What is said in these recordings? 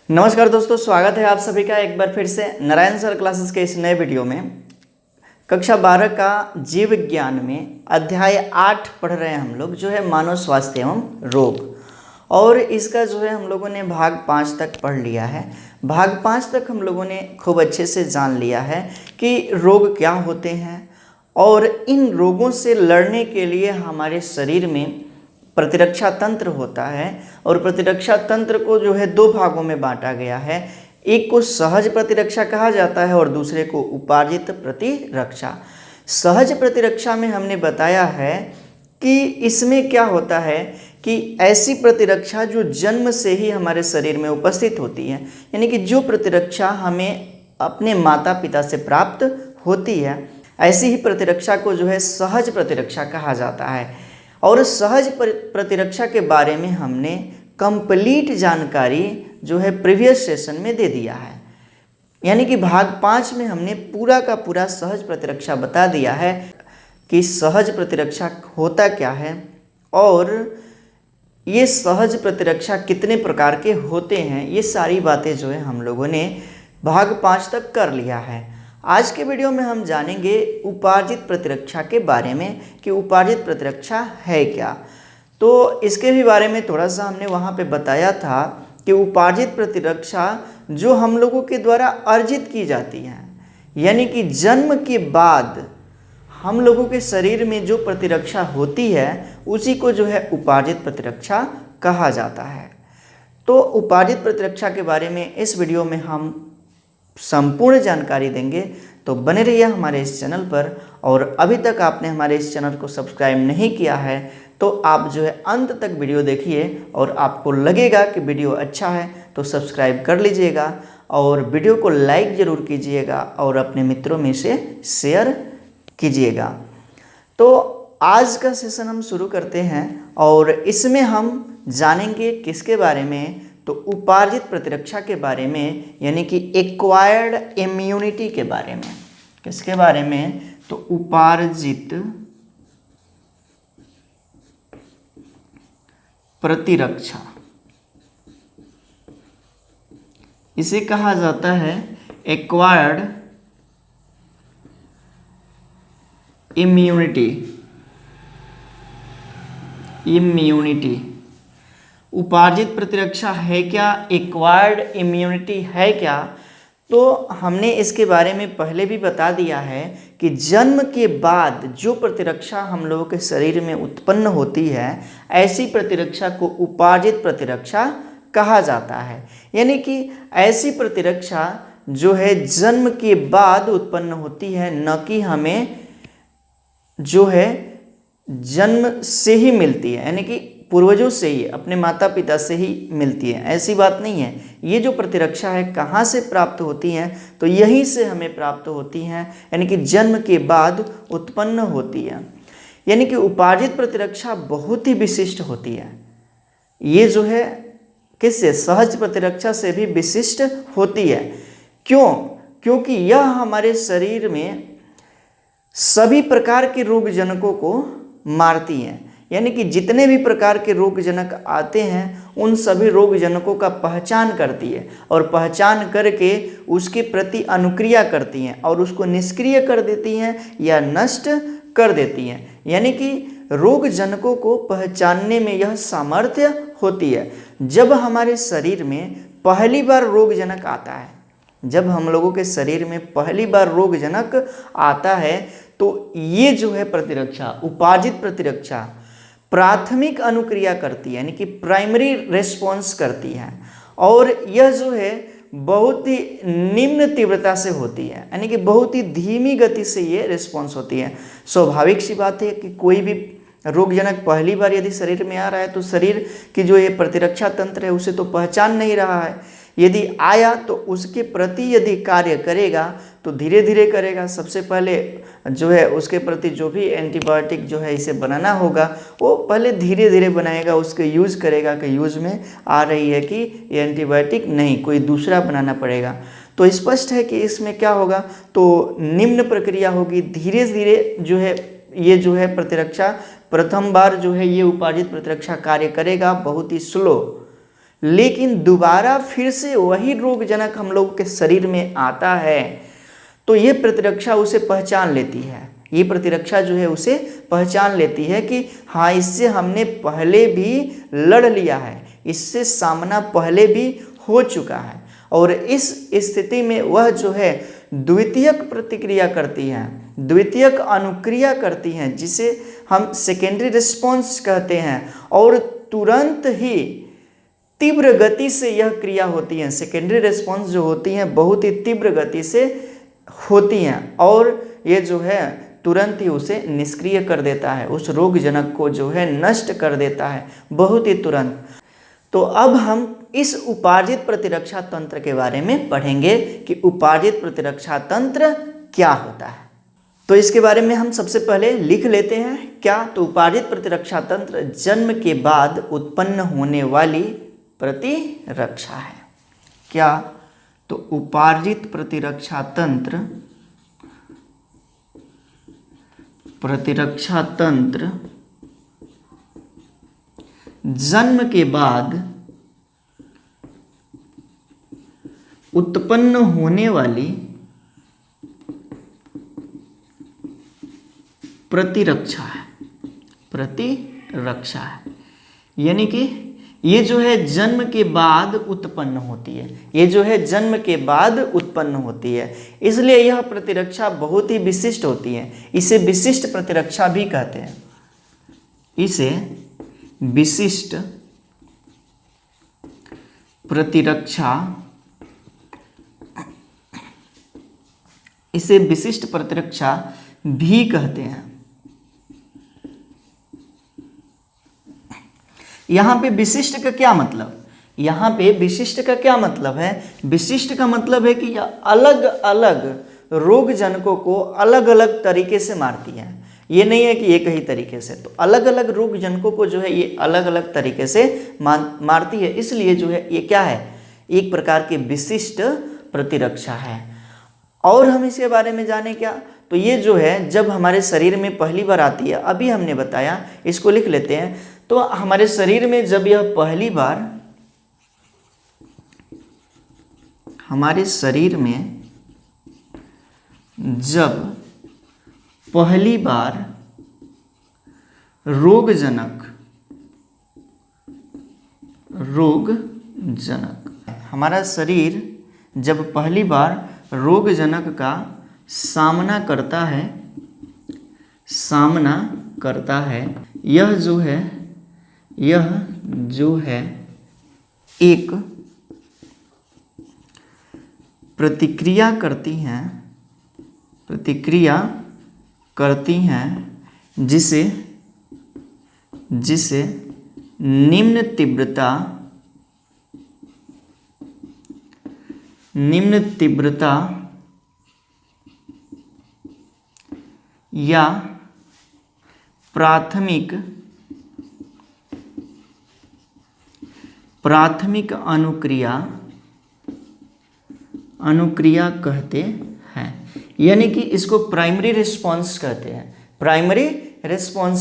नमस्कार दोस्तों, स्वागत है आप सभी का एक बार फिर से नारायण सर क्लासेस के इस नए वीडियो में। कक्षा 12 का जीव विज्ञान में अध्याय 8 पढ़ रहे हैं हम लोग, जो है मानव स्वास्थ्य एवं रोग। और इसका जो है हम लोगों ने भाग 5 तक पढ़ लिया है। भाग 5 तक हम लोगों ने खूब अच्छे से जान लिया है कि रोग क्या होते हैं और इन रोगों से लड़ने के लिए हमारे शरीर में प्रतिरक्षा तंत्र होता है। और प्रतिरक्षा तंत्र को जो है दो भागों में बांटा गया है। एक को सहज प्रतिरक्षा कहा जाता है और दूसरे को उपार्जित प्रतिरक्षा। सहज प्रतिरक्षा में हमने बताया है कि इसमें क्या होता है कि ऐसी प्रतिरक्षा जो जन्म से ही हमारे शरीर में उपस्थित होती है, यानी कि जो प्रतिरक्षा हमें अपने माता पिता से प्राप्त होती है, ऐसी ही प्रतिरक्षा को जो है सहज प्रतिरक्षा कहा जाता है। और सहज प्रतिरक्षा के बारे में हमने कंप्लीट जानकारी जो है प्रीवियस सेशन में दे दिया है, यानी कि भाग 5 में हमने पूरा का पूरा सहज प्रतिरक्षा बता दिया है कि सहज प्रतिरक्षा होता क्या है और ये सहज प्रतिरक्षा कितने प्रकार के होते हैं। ये सारी बातें जो है हम लोगों ने भाग 5 तक कर लिया है। आज के वीडियो में हम जानेंगे उपार्जित प्रतिरक्षा के बारे में कि उपार्जित प्रतिरक्षा है क्या। तो इसके भी बारे में थोड़ा सा हमने वहाँ पे बताया था कि उपार्जित प्रतिरक्षा जो हम लोगों के द्वारा अर्जित की जाती है, यानी कि जन्म के बाद हम लोगों के शरीर में जो प्रतिरक्षा होती है उसी को जो है उपार्जित प्रतिरक्षा कहा जाता है। तो उपार्जित प्रतिरक्षा के बारे में इस वीडियो में हम संपूर्ण जानकारी देंगे, तो बने रहिए हमारे इस चैनल पर। और अभी तक आपने हमारे इस चैनल को सब्सक्राइब नहीं किया है तो आप जो है अंत तक वीडियो देखिए और आपको लगेगा कि वीडियो अच्छा है तो सब्सक्राइब कर लीजिएगा और वीडियो को लाइक ज़रूर कीजिएगा और अपने मित्रों में से शेयर कीजिएगा। तो आज का सेशन हम शुरू करते हैं और इसमें हम जानेंगे किसके बारे में, तो उपार्जित प्रतिरक्षा के बारे में, यानी कि एक्वायर्ड इम्यूनिटी के बारे में। किसके बारे में, तो उपार्जित प्रतिरक्षा, इसे कहा जाता है एक्वायर्ड इम्यूनिटी। उपार्जित प्रतिरक्षा है क्या, एक्वायर्ड इम्यूनिटी है क्या, तो हमने इसके बारे में पहले भी बता दिया है कि जन्म के बाद जो प्रतिरक्षा हम लोगों के शरीर में उत्पन्न होती है ऐसी प्रतिरक्षा को उपार्जित प्रतिरक्षा कहा जाता है। यानी कि ऐसी प्रतिरक्षा जो है जन्म के बाद उत्पन्न होती है, न कि हमें जो है जन्म से ही मिलती है, यानी कि पूर्वजों से ही, अपने माता पिता से ही मिलती है। ऐसी बात नहीं है। ये जो प्रतिरक्षा है कहाँ से प्राप्त होती हैं, तो यहीं से हमें प्राप्त होती हैं, यानी कि जन्म के बाद उत्पन्न होती है। यानी कि उपार्जित प्रतिरक्षा बहुत ही विशिष्ट होती है। ये जो है किससे, सहज प्रतिरक्षा से भी विशिष्ट होती है। क्यों? क्योंकि यह हमारे शरीर में सभी प्रकार के रोग जनकों को मारती हैं, यानी कि जितने भी प्रकार के रोग जनक आते हैं उन सभी रोग जनकों का पहचान करती है और पहचान करके उसके प्रति अनुक्रिया करती हैं और उसको निष्क्रिय कर देती हैं या नष्ट कर देती हैं। यानी कि रोग जनकों को पहचानने में यह सामर्थ्य होती है। जब हमारे शरीर में पहली बार रोग जनक आता है, जब हम लोगों के शरीर में पहली बार रोग जनक आता है तो ये जो है प्रतिरक्षा, उपार्जित प्रतिरक्षा प्राथमिक अनुक्रिया करती है, यानी कि प्राइमरी रेस्पॉन्स करती है। और यह जो है बहुत ही निम्न तीव्रता से होती है, यानी कि बहुत ही धीमी गति से ये रिस्पॉन्स होती है। स्वाभाविक सी बात है कि कोई भी रोगजनक पहली बार यदि शरीर में आ रहा है तो शरीर की जो ये प्रतिरक्षा तंत्र है उसे तो पहचान नहीं रहा है। यदि आया तो उसके प्रति यदि कार्य करेगा तो धीरे धीरे करेगा। सबसे पहले जो है उसके प्रति जो भी एंटीबायोटिक जो है इसे बनाना होगा वो पहले धीरे धीरे बनाएगा, उसके यूज़ करेगा कि यूज़ में आ रही है कि ये एंटीबायोटिक नहीं, कोई दूसरा बनाना पड़ेगा। तो स्पष्ट है कि इसमें क्या होगा, तो निम्न प्रक्रिया होगी। धीरे धीरे जो है ये जो है प्रतिरक्षा प्रथम बार जो है ये उपार्जित प्रतिरक्षा कार्य करेगा बहुत ही स्लो, लेकिन दोबारा फिर से वही रोगजनक हम लोग के शरीर में आता है तो ये प्रतिरक्षा उसे पहचान लेती है। ये प्रतिरक्षा जो है उसे पहचान लेती है कि हाँ, इससे हमने पहले भी लड़ लिया है, इससे सामना पहले भी हो चुका है, और इस स्थिति में वह जो है द्वितीयक प्रतिक्रिया करती है, द्वितीयक अनुक्रिया करती हैं, जिसे हम सेकेंडरी रिस्पॉन्स कहते हैं, और तुरंत ही तीव्र गति से यह क्रिया होती है। सेकेंडरी रिस्पॉन्स जो होती हैं बहुत ही तीव्र गति से होती हैं, और ये जो है तुरंत ही उसे निष्क्रिय कर देता है, उस रोगजनक को जो है नष्ट कर देता है बहुत ही तुरंत। तो अब हम इस उपार्जित प्रतिरक्षा तंत्र के बारे में पढ़ेंगे कि उपार्जित प्रतिरक्षा तंत्र क्या होता है। तो इसके बारे में हम सबसे पहले लिख लेते हैं क्या। तो उपार्जित प्रतिरक्षा तंत्र जन्म के बाद उत्पन्न होने वाली प्रतिरक्षा है। क्या? तो उपार्जित प्रतिरक्षा तंत्र, प्रतिरक्षा तंत्र जन्म के बाद उत्पन्न होने वाली प्रतिरक्षा है, प्रतिरक्षा है। यानी कि ये जो है जन्म के बाद उत्पन्न होती है, ये जो है जन्म के बाद उत्पन्न होती है, इसलिए यह प्रतिरक्षा बहुत ही विशिष्ट होती है। इसे विशिष्ट प्रतिरक्षा भी कहते हैं, इसे विशिष्ट प्रतिरक्षा, इसे विशिष्ट प्रतिरक्षा भी कहते हैं। यहां पे विशिष्ट का क्या मतलब? यहां पे विशिष्ट का क्या मतलब है? विशिष्ट का मतलब है कि यह अलग अलग रोगजनकों को अलग अलग तरीके से मारती है। ये नहीं है कि एक ही तरीके से, तो अलग अलग रोगजनकों को जो है ये अलग अलग तरीके से मारती है, इसलिए जो है ये क्या है, एक प्रकार की विशिष्ट प्रतिरक्षा है। और हम इसके बारे में जाने क्या, तो ये जो है जब हमारे शरीर में पहली बार आती है, अभी हमने बताया, इसको लिख लेते हैं। तो हमारे शरीर में जब यह पहली बार, हमारे शरीर में जब पहली बार रोगजनक, हमारा शरीर जब पहली बार रोगजनक का सामना करता है, यह जो है एक प्रतिक्रिया करती हैं जिसे निम्न तीव्रता या प्राथमिक अनुक्रिया कहते हैं। यानी कि इसको प्राइमरी रिस्पॉन्स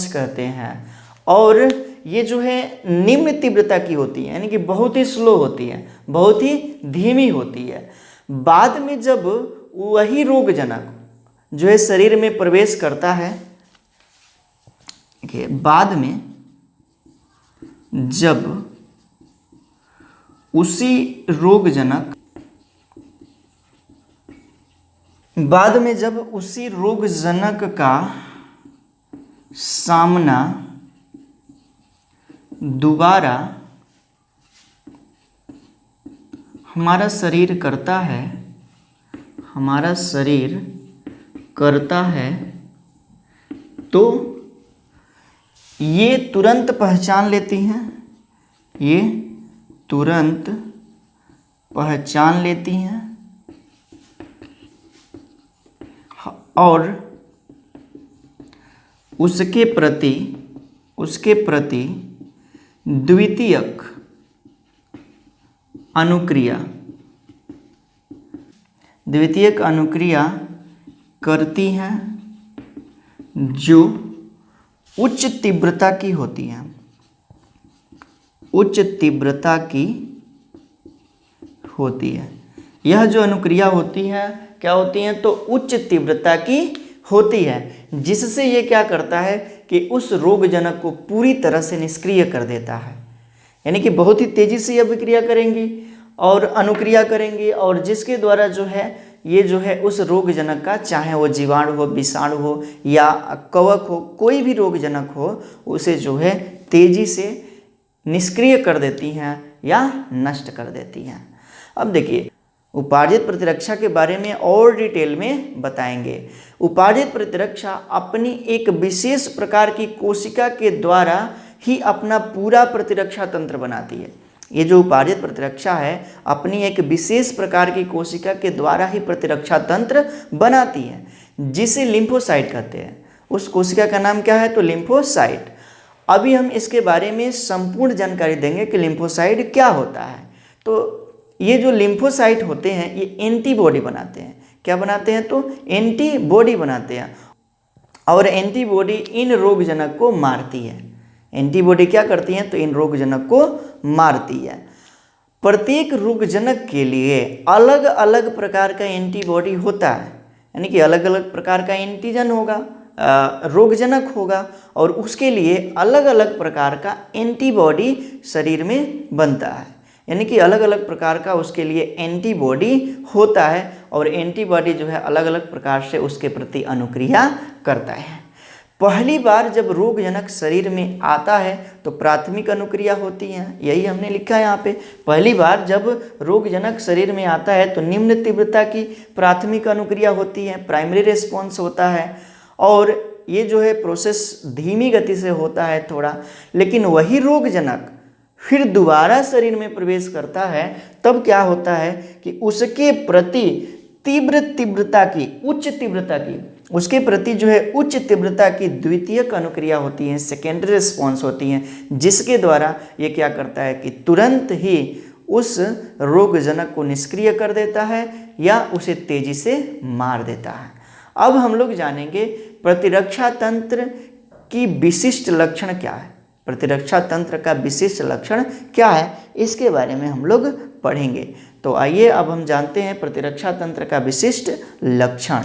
कहते हैं, और ये जो है निम्न तीव्रता की होती है, यानी कि बहुत ही स्लो होती है, बहुत ही धीमी होती है। बाद में जब वही रोगजनक जो है शरीर में प्रवेश करता है, बाद में जब उसी रोगजनक का सामना दोबारा हमारा शरीर करता है, तो ये तुरंत पहचान लेती हैं, और उसके प्रति द्वितीयक अनुक्रिया करती हैं, जो उच्च तीव्रता की होती हैं, उच्च तीव्रता की होती है। यह जो अनुक्रिया होती है क्या होती हैं, तो उच्च तीव्रता की होती है, जिससे ये क्या करता है कि उस रोगजनक को पूरी तरह से निष्क्रिय कर देता है। यानी कि बहुत ही तेजी से यह विक्रिया करेंगी और अनुक्रिया करेंगी, और जिसके द्वारा जो है ये जो है उस रोगजनक का, चाहे वो जीवाणु हो, विषाणु हो या कवक हो, कोई भी रोगजनक हो, उसे जो है तेजी से निष्क्रिय कर देती हैं या नष्ट कर देती हैं। अब देखिए उपार्जित प्रतिरक्षा के बारे में और डिटेल में बताएंगे। उपार्जित प्रतिरक्षा अपनी एक विशेष प्रकार की कोशिका के द्वारा ही अपना पूरा प्रतिरक्षा तंत्र बनाती है। ये जो उपार्जित प्रतिरक्षा है अपनी एक विशेष प्रकार की कोशिका के द्वारा ही प्रतिरक्षा तंत्र बनाती है, जिसे लिम्फोसाइट कहते हैं। उस कोशिका का नाम क्या है, तो लिम्फोसाइट। अभी हम इसके बारे में संपूर्ण जानकारी देंगे कि लिम्फोसाइट क्या होता है। तो ये जो लिम्फोसाइट होते हैं ये एंटीबॉडी बनाते हैं। क्या बनाते हैं, तो एंटीबॉडी बनाते हैं, और एंटीबॉडी इन रोगजनक को मारती है। एंटीबॉडी क्या करती हैं, तो इन रोगजनक को मारती है। प्रत्येक रोगजनक के लिए अलग अलग प्रकार का एंटीबॉडी होता है, यानी कि अलग अलग प्रकार का एंटीजन होगा, रोगजनक होगा, और उसके लिए अलग अलग प्रकार का एंटीबॉडी शरीर में बनता है। यानी कि अलग अलग प्रकार का उसके लिए एंटीबॉडी होता है, और एंटीबॉडी जो है अलग अलग प्रकार से उसके प्रति अनुक्रिया करता है। पहली बार जब रोगजनक शरीर में आता है तो प्राथमिक अनुक्रिया होती है, यही हमने लिखा है यहाँ पे। पहली बार जब रोगजनक शरीर में आता है तो निम्न तीव्रता की प्राथमिक अनुक्रिया होती है, प्राइमरी रिस्पॉन्स होता है, और ये जो है प्रोसेस धीमी गति से होता है थोड़ा। लेकिन वही रोगजनक फिर दोबारा शरीर में प्रवेश करता है, तब क्या होता है कि उसके प्रति तीव्रता की, उच्च तीव्रता की, उसके प्रति जो है उच्च तीव्रता की द्वितीयक अनुक्रिया होती है, सेकेंडरी रिस्पॉन्स होती है, जिसके द्वारा ये क्या करता है कि तुरंत ही उस रोगजनक को निष्क्रिय कर देता है या उसे तेजी से मार देता है। अब हम लोग जानेंगे प्रतिरक्षा तंत्र की विशिष्ट लक्षण क्या है। प्रतिरक्षा तंत्र का विशिष्ट लक्षण क्या है, इसके बारे में हम लोग पढ़ेंगे। तो आइए अब हम जानते हैं प्रतिरक्षा तंत्र का विशिष्ट लक्षण।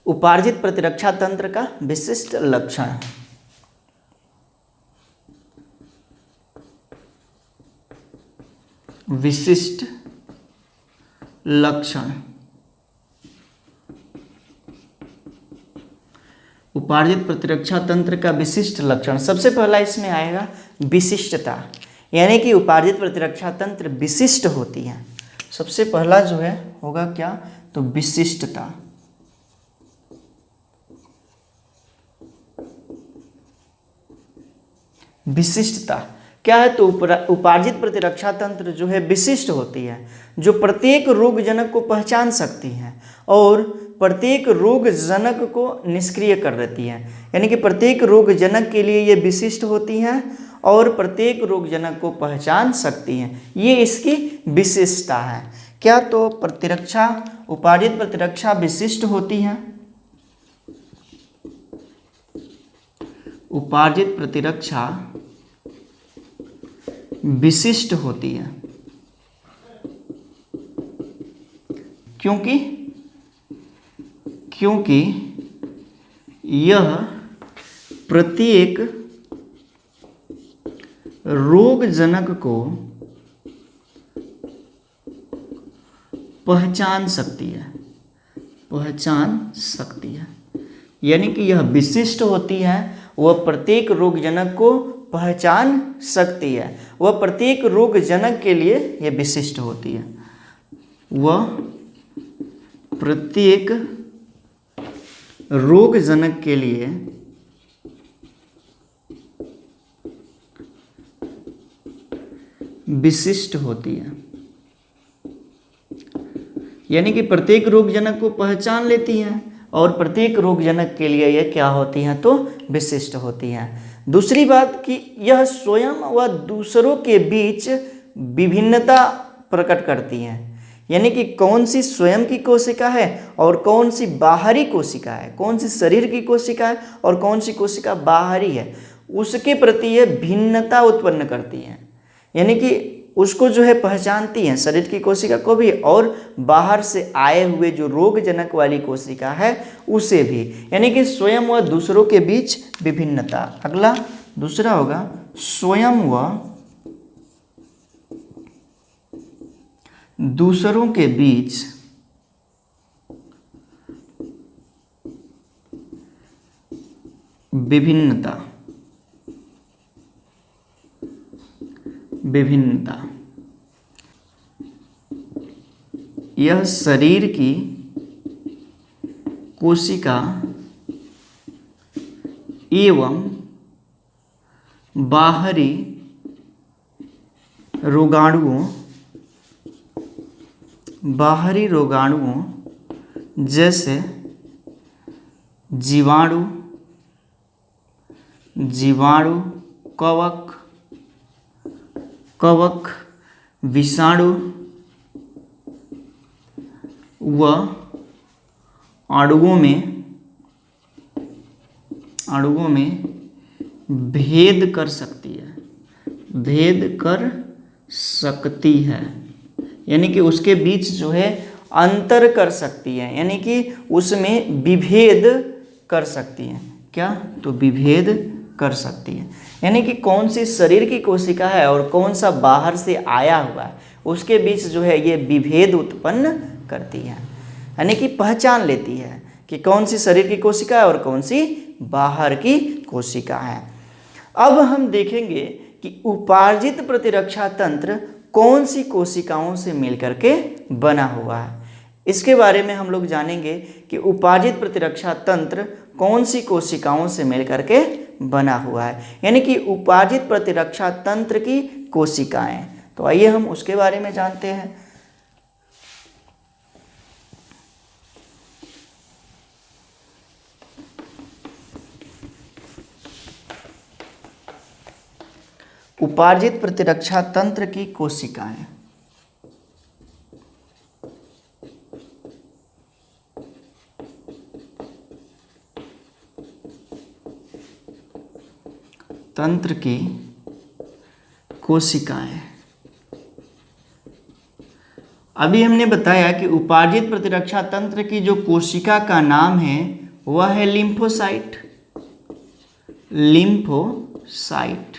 उपार्जित प्रतिरक्षा तंत्र का विशिष्ट लक्षण। विशिष्ट लक्षण। उपार्जित प्रतिरक्षा तंत्र का विशिष्ट लक्षण, सबसे पहला इसमें आएगा विशिष्टता, यानी कि उपार्जित प्रतिरक्षा तंत्र विशिष्ट होती है। सबसे पहला जो है होगा क्या, तो विशिष्टता। विशिष्टता क्या है, तो उपार्जित प्रतिरक्षा तंत्र जो है विशिष्ट होती है, जो प्रत्येक रोगजनक को पहचान सकती है और प्रत्येक रोगजनक को निष्क्रिय कर देती है। यानी कि प्रत्येक रोगजनक के लिए ये विशिष्ट होती हैं और प्रत्येक रोगजनक को पहचान सकती हैं। ये इसकी विशिष्टता है। क्या, तो प्रतिरक्षा, उपार्जित प्रतिरक्षा विशिष्ट होती है। उपार्जित प्रतिरक्षा विशिष्ट होती है क्योंकि यह प्रत्येक रोगजनक को पहचान सकती है। यानी कि यह विशिष्ट होती है, वह प्रत्येक रोगजनक को पहचान सकती है, वह प्रत्येक रोगजनक के लिए यह विशिष्ट होती है। वह प्रत्येक रोगजनक के लिए विशिष्ट होती है। यानी कि प्रत्येक रोगजनक को पहचान लेती हैं और प्रत्येक रोगजनक के लिए यह क्या होती हैं, तो विशिष्ट होती हैं। दूसरी बात कि यह स्वयं व दूसरों के बीच विभिन्नता प्रकट करती हैं। यानी कि कौन सी स्वयं की कोशिका है और कौन सी बाहरी कोशिका है, कौन सी शरीर की कोशिका है और कौन सी कोशिका बाहरी है, उसके प्रति ये भिन्नता उत्पन्न करती हैं। यानी कि उसको जो है पहचानती हैं, शरीर की कोशिका को भी और बाहर से आए हुए जो रोगजनक वाली कोशिका है उसे भी। यानी कि स्वयं व दूसरों के बीच विभिन्नता। अगला दूसरा होगा स्वयं व दूसरों के बीच विभिन्नता। विभिन्नता यह शरीर की कोशिका एवं बाहरी रोगाणुओं जैसे जीवाणु, कवक, विषाणु व अणुओं में भेद कर सकती है। यानी कि उसके बीच जो है अंतर कर सकती है, यानी कि उसमें विभेद कर सकती है। क्या? तो विभेद कर सकती है। यानी कि कौन सी शरीर की कोशिका है और कौन सा बाहर से आया हुआ है, उसके बीच जो है ये विभेद उत्पन्न करती है। यानी कि पहचान लेती है कि कौन सी शरीर की कोशिका है और कौन सी बाहर की कोशिका है। अब हम देखेंगे कि उपार्जित प्रतिरक्षा तंत्र कौन सी कोशिकाओं से मिलकर के बना हुआ है। इसके बारे में हम लोग जानेंगे कि उपार्जित प्रतिरक्षा तंत्र कौन सी कोशिकाओं से मिलकर के बना हुआ है, यानी कि उपार्जित प्रतिरक्षा तंत्र की कोशिकाएं। तो आइए हम उसके बारे में जानते हैं। उपार्जित प्रतिरक्षा तंत्र की कोशिकाएं। तंत्र की कोशिकाएं। अभी हमने बताया कि उपार्जित प्रतिरक्षा तंत्र की जो कोशिका का नाम है वह है लिम्फोसाइट। लिम्फोसाइट।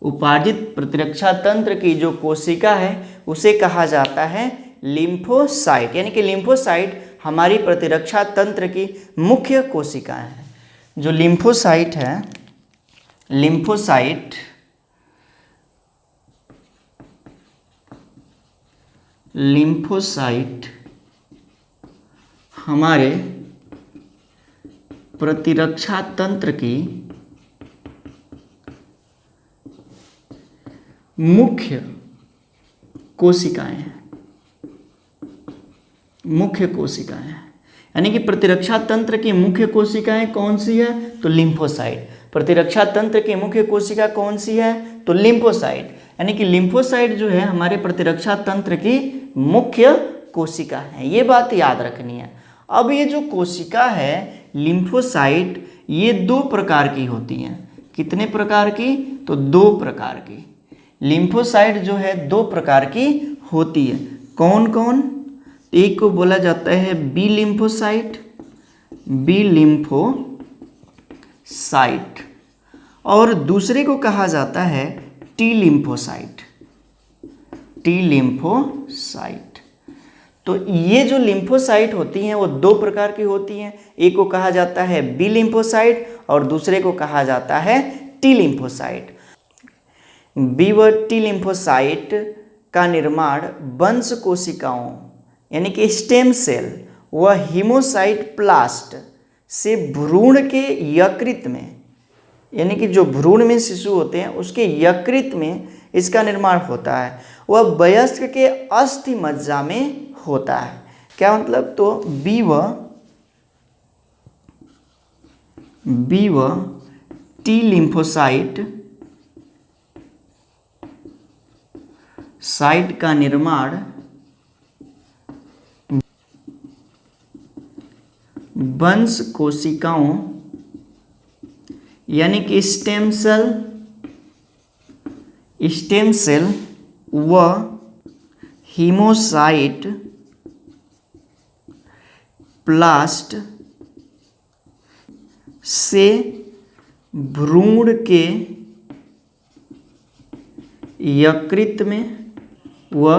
उपार्जित प्रतिरक्षा तंत्र की जो कोशिका है उसे कहा जाता है लिम्फोसाइट। यानी कि लिम्फोसाइट हमारी प्रतिरक्षा तंत्र की मुख्य कोशिकाएं हैं। जो लिम्फोसाइट है, लिम्फोसाइट हमारे प्रतिरक्षा तंत्र की मुख्य कोशिकाएं हैं। मुख्य कोशिकाएं हैं, यानी कि प्रतिरक्षा तंत्र की मुख्य कोशिकाएं कौन सी है? तो लिम्फोसाइट। प्रतिरक्षा तंत्र की मुख्य कोशिका कौन सी है? तो लिम्फोसाइट। यानी कि लिम्फोसाइट जो है हमारे प्रतिरक्षा तंत्र की मुख्य कोशिका है। ये बात याद रखनी है। अब ये जो कोशिका है लिम्फोसाइट, ये दो प्रकार की होती हैं। कितने प्रकार की? तो दो प्रकार की। लिम्फोसाइट जो है दो प्रकार की होती है। कौन कौन? एक को बोला जाता है बी लिम्फोसाइट, और दूसरे को कहा जाता है टी लिम्फोसाइट। तो ये जो लिम्फोसाइट होती हैं वो दो प्रकार की होती हैं। एक को कहा जाता है बी लिम्फोसाइट और दूसरे को कहा जाता है टी लिम्फोसाइट। बी व टी लिम्फोसाइट का निर्माण वंश कोशिकाओं यानी कि स्टेम सेल व हीमोसाइट प्लास्ट से भ्रूण के यकृत में, यानी कि जो भ्रूण में शिशु होते हैं उसके यकृत में इसका निर्माण होता है। वह वयस्क के अस्थि मज्जा में होता है। क्या मतलब? तो बी व टी लिम्फोसाइट साइट का निर्माण वंश कोशिकाओं यानी कि स्टेम सेल व हीमोसाइट प्लास्ट से भ्रूण के यकृत में व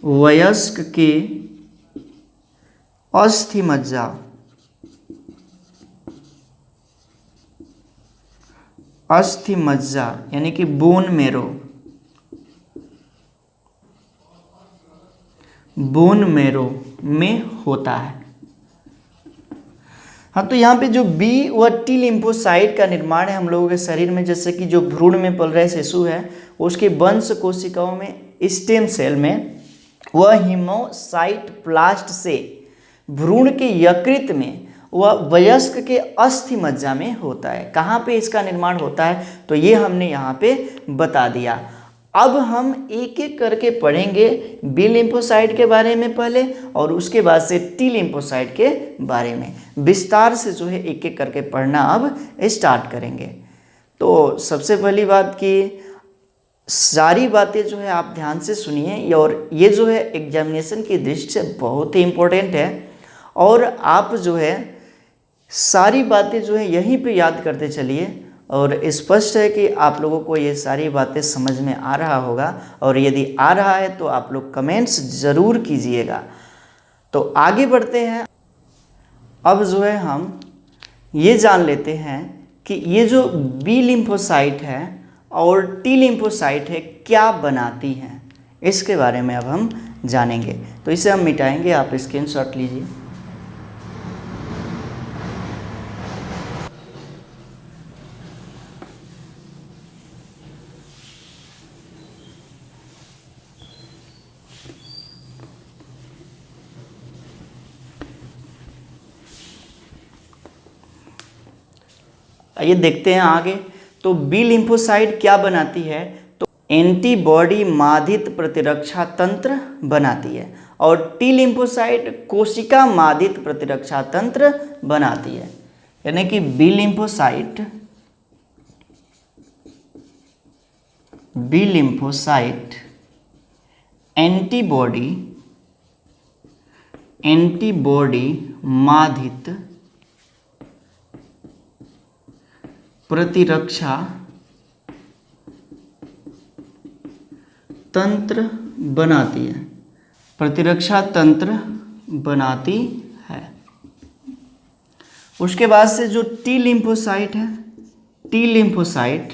वयस्क के अस्थिमज्जा यानी कि बोन मेरो में होता है। हाँ, तो यहाँ पे जो बी व टी लिम्फोसाइट का निर्माण है हम लोगों के शरीर में, जैसे कि जो भ्रूण में पल रहे शिशु है उसके वंश कोशिकाओं में, स्टेम सेल में व हीमोसाइट प्लास्ट से भ्रूण के यकृत में व वयस्क के अस्थि मज्जा में होता है। कहाँ पे इसका निर्माण होता है तो ये हमने यहाँ पे बता दिया। अब हम एक एक करके पढ़ेंगे बी लिम्फोसाइट के बारे में पहले और उसके बाद से टी लिम्फोसाइट के बारे में विस्तार से जो है एक एक करके पढ़ना अब स्टार्ट करेंगे। तो सबसे पहली बात कि सारी बातें जो है आप ध्यान से सुनिए और ये जो है एग्जामिनेशन की दृष्टि से बहुत ही इम्पोर्टेंट है और आप जो है सारी बातें जो है यहीं पे याद करते चलिए और स्पष्ट है कि आप लोगों को ये सारी बातें समझ में आ रहा होगा और यदि आ रहा है तो आप लोग कमेंट्स ज़रूर कीजिएगा। तो आगे बढ़ते हैं। अब जो है हम ये जान लेते हैं कि ये जो बी लिम्फोसाइट है और टी लिम्फोसाइट है क्या बनाती हैं, इसके बारे में अब हम जानेंगे। तो इसे हम मिटाएंगे, आप स्क्रीनशॉट लीजिए। आइए देखते हैं आगे। तो बी लिम्फोसाइट क्या बनाती है, तो एंटीबॉडी माधित प्रतिरक्षा तंत्र बनाती है और टी लिम्फोसाइट कोशिका माधित प्रतिरक्षा तंत्र बनाती है। यानी कि बी लिम्फोसाइट एंटीबॉडी माधित प्रतिरक्षा तंत्र बनाती है, प्रतिरक्षा तंत्र बनाती है। उसके बाद से जो टी लिम्फोसाइट है, टी लिम्फोसाइट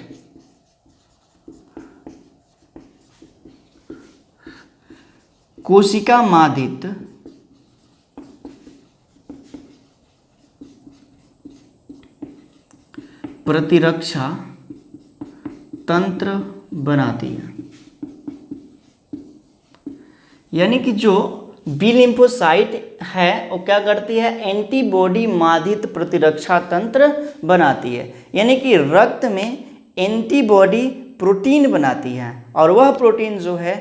कोशिका माधित प्रतिरक्षा तंत्र बनाती है। यानी कि जो बी लिम्फोसाइट है वो क्या करती है, एंटीबॉडी माधित प्रतिरक्षा तंत्र बनाती है। यानी कि रक्त में एंटीबॉडी प्रोटीन बनाती है और वह प्रोटीन जो है